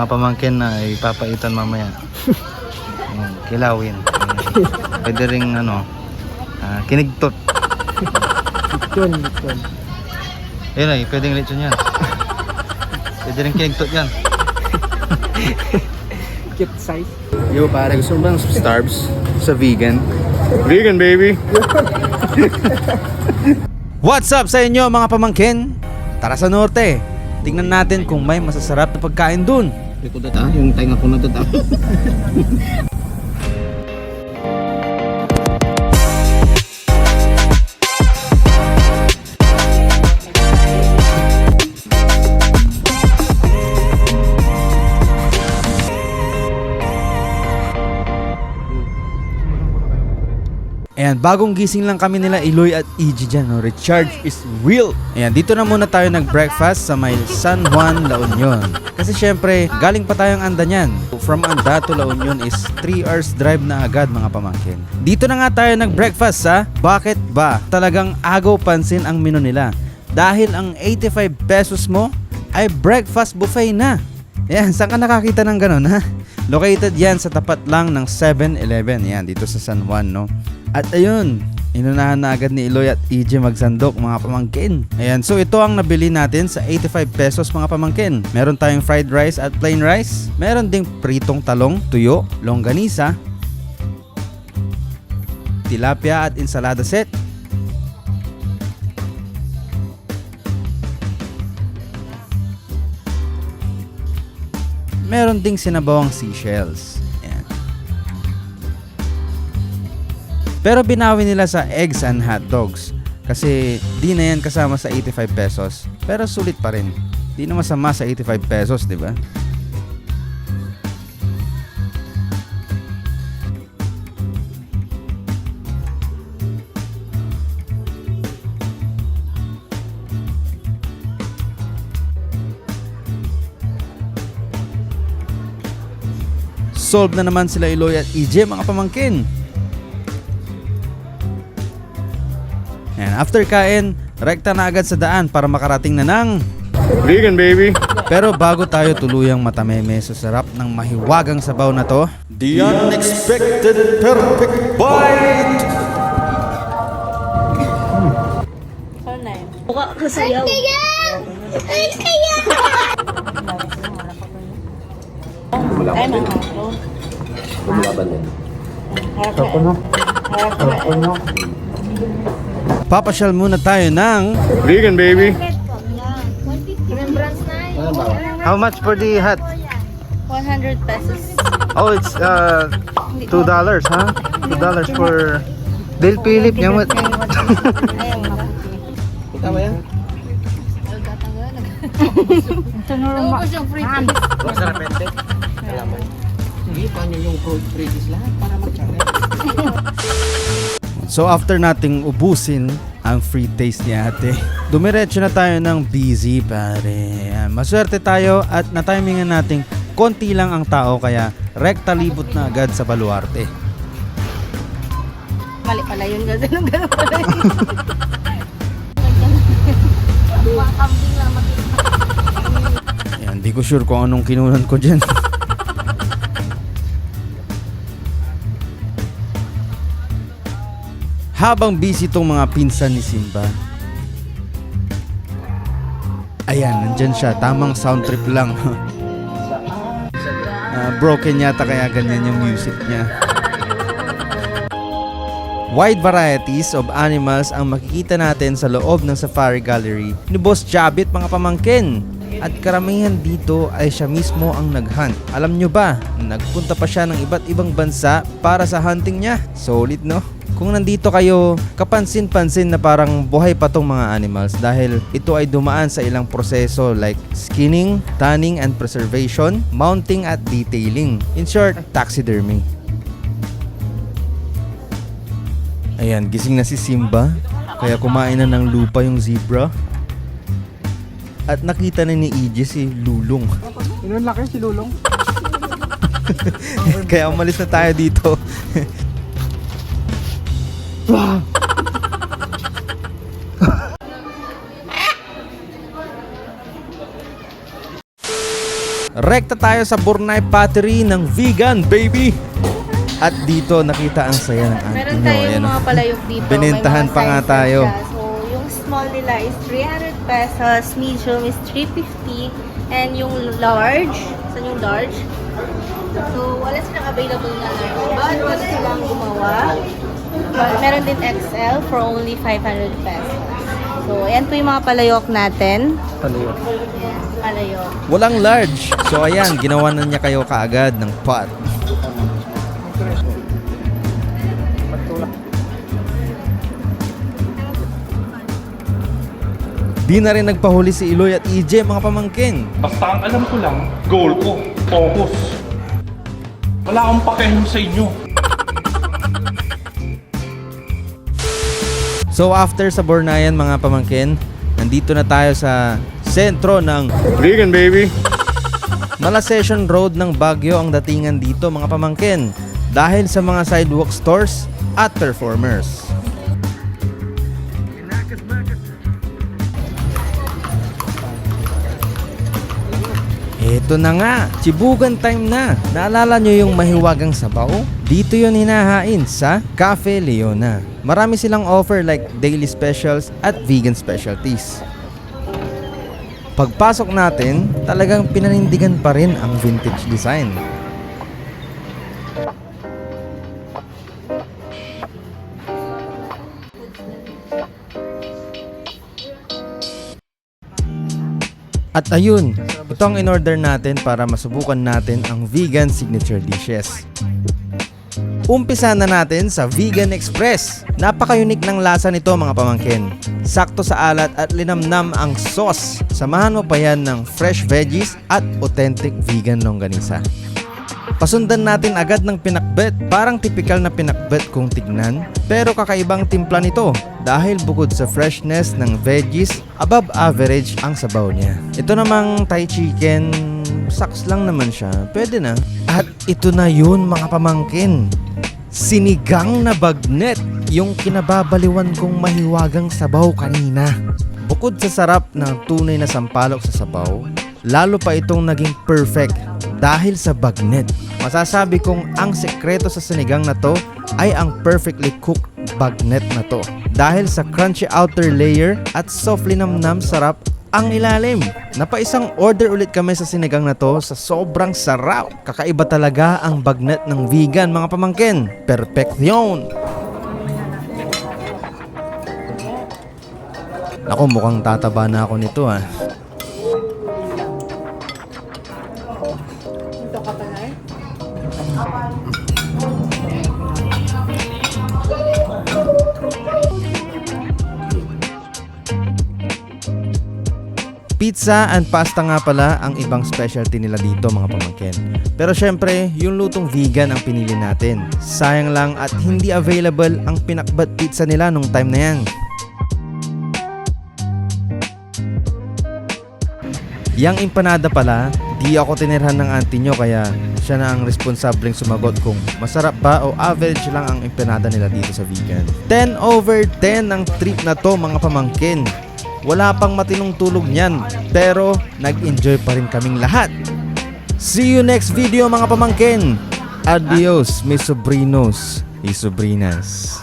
mga pamangkin na ipapaitan mamaya. Ayan, kilawin. Pwede ring kinigtot. Lechon. Ayun ay, pwedeng lechon yan. Pwede rin kinigtot yan. Cute size. Yo pare, gusto mo bang Starbs sa vegan? Vegan baby! What's up sa inyo mga pamangkin? Tara sa norte. Tingnan natin kung may masasarap na pagkain dun. Yung tainga ko na data. Ayan, bagong gising lang kami nila Eloy at EG dyan, no? Recharge is real. Ayan, dito na muna tayo nag-breakfast sa may San Juan, La Union. Kasi syempre, galing pa tayong Anda niyan. From Anda to La Union is 3 hours drive na agad mga pamangkin. Dito na nga tayo nag-breakfast sa Bakit Ba? Talagang agaw pansin ang menu nila. Dahil ang 85 pesos mo ay breakfast buffet na. Ayan, saan ka nakakita ng ganun ha? Located yan sa tapat lang ng 7-Eleven. Ayan, dito sa San Juan, no? At ayun, inunahan na agad ni Eloy at EJ magsandok mga pamangkin. Ayan, so ito ang nabili natin sa 85 pesos mga pamangkin. Meron tayong fried rice at plain rice. Meron ding pritong talong, tuyo, longganisa, tilapia at ensalada set. Meron ding sinabawang seashells. Ayan. Pero binawi nila sa eggs and hot dogs. Kasi di na yan kasama sa 85 pesos. Pero sulit pa rin. Di na masama sa 85 pesos, di ba? Solve na naman sila Eloy at EJ mga pamangkin. And after kain, rekta na agad sa daan para makarating na ng Vegan baby! Pero bago tayo tuluyang matameme sa sarap ng mahiwagang sabaw na to, the unexpected perfect bite! Mukha ka sayaw. Ay, mga hapon. Lumalaban din. Papasyal muna tayo ng Vegan baby! Remembrance na yun. How much for the hot? 100 pesos. Oh, it's $2, huh? $2 for Del Philip. Yan what? Ayaw mo. Tama yan? Naubos yung free taste. Masarapente. Alaman. Sige, paano yung free taste lahat para mag-channel? So after nating ubusin ang free taste ni ate, dumiretso na tayo ng busy pare. Maswerte tayo at natimingan nating konti lang ang tao kaya rekta libot na agad sa Baluarte. Mali pala yun. Ganun pala yun. Mga kambing lang makikita. Ayan, di ko sure kung anong kinunan ko dyan. Habang busy tong mga pinsan ni Simba, ayan, nandyan siya. Tamang sound trip lang. Broken yata kaya ganyan yung music niya. Wide varieties of animals ang makikita natin sa loob ng Safari Gallery ni Boss Jabit mga pamangkin. At karamihan dito ay siya mismo ang nag-hunt. Alam nyo ba, nagpunta pa siya ng iba't ibang bansa para sa hunting niya. Solid no? Kung nandito kayo, kapansin-pansin na parang buhay pa tong mga animals dahil ito ay dumaan sa ilang proseso like skinning, tanning and preservation, mounting at detailing. In short, taxidermy. Ayan, gising na si Simba, kaya kumain na ng lupa yung zebra. At nakita na ni EJ si Lulong. Ilan laki si Lulong? Kaya umalis na tayo dito. rekta tayo sa Bornay Pottery ng vegan, baby! At dito nakita ang saya ng auntie Meron nyo. tayong Ayan, mga palayok dito. Binintahan May mga pa nga sizes tayo. siya. So, yung small nila is 300 pesos, medium is 350, and yung large, saan yung large? So, wala silang available na large. But, pwede silang gumawa. But, meron din XL for only 500 pesos. So, ayan po yung mga palayok natin. Palayok. Palayok. Walang large. So ayan, ginawa na niya kayo kaagad ng pot. Di na rin nagpahuli si Iloy at EJ, mga pamangkin. Basta ang alam ko lang, goal ko, focus. Wala akong pakialam sa inyo. So after sa Bornayan, mga pamangkin, nandito na tayo sa sentro ng Vegan, baby. Malasession Road ng Baguio ang datingan dito, mga pamangkin, dahil sa mga sidewalk stores at performers. Ito na nga, Chibugan time na. Naalala nyo yung mahiwagang sabaw? Dito yun hinahain sa Cafe Leona. Marami silang offer like daily specials at vegan specialties. Pagpasok natin, talagang pinanindigan pa rin ang vintage design. At ayun, ito ang in-order natin para masubukan natin ang vegan signature dishes. Umpisa na natin sa Vegan Express. Napaka-unique ng lasa nito, mga pamangkin. Sakto sa alat at linamnam ang sauce. Samahan mo pa yan ng fresh veggies at authentic vegan longganisa. Pasundan natin agad ng pinakbet. Parang typical na pinakbet kung tignan, pero kakaibang timpla nito dahil bukod sa freshness ng veggies, above average ang sabaw niya. Ito namang Thai chicken, saks lang naman siya, pwede na. At ito na yun, mga pamangkin. Sinigang na bagnet, yung kinababaliwan kong mahiwagang sabaw kanina. Bukod sa sarap ng tunay na sampalok sa sabaw, lalo pa itong naging perfect dahil sa bagnet. Masasabi kong ang sekreto sa sinigang na to ay ang perfectly cooked bagnet na to. Dahil sa crunchy outer layer at softly namnam sarap ang ilalim. Napaisang order ulit kami sa sinigang na to sa sobrang sarap. Kakaiba talaga ang bagnet ng vegan, mga pamangkin. Perfection! Ako, mukhang tataba na ako nito ah. Pizza and pasta nga pala ang ibang specialty nila dito, mga pamangkin. Pero syempre, yung lutong vegan ang pinili natin. Sayang lang at hindi available ang pinakbat pizza nila nung time na yan. Yang empanada pala, di ako tinirhan ng auntie nyo kaya siya na ang responsableng sumagot kung masarap ba o average lang ang empanada nila dito sa vegan. 10/10 ang trip na to, mga pamangkin. Wala pang matinong tulog niyan, pero nag-enjoy pa rin kaming lahat. See you next video, mga pamangkin. Adios, mis sobrinos y sobrinas.